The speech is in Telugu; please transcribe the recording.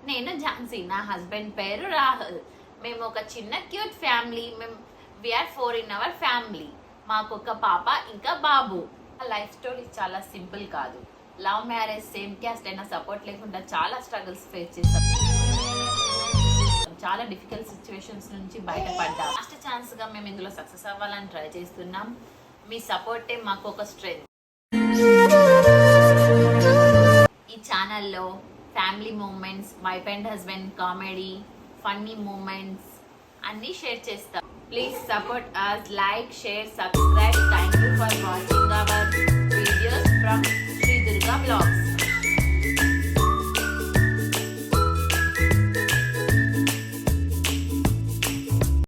నేను ఝాన్సీ, నా హస్బెండ్ పేరు రాహుల్. మేము ఒక చిన్న cute family. We are 4 in our family. మాకు ఒక పాప ఇంకా బాబు. లైఫ్ స్టోరీ చాలా సింపుల్ కాదు. లవ్ మ్యారేజ్, సేమ్ క్యాస్ట్ అయినా సపోర్ట్ లేకుండా చాలా స్ట్రగుల్స్ ఫేస్ చేస్తాం. చాలా డిఫికల్ట్ సిచ్యువేషన్స్ నుంచి బయటపడ్డా. లాస్ట్ ఛాన్స్ గా మేము ఇందులో సక్సెస్ అవ్వాలని ట్రై చేస్తున్నాం. మీ సపోర్టే మాకు ఒక స్ట్రెంగ్త్. ఈ ఛానల్లో family moments, wife and husband comedy, funny moments అన్నీ షేర్ చేస్తాం. Please support us, like, share, subscribe. Thank you for watching our videos from Sri Durga Vlogs.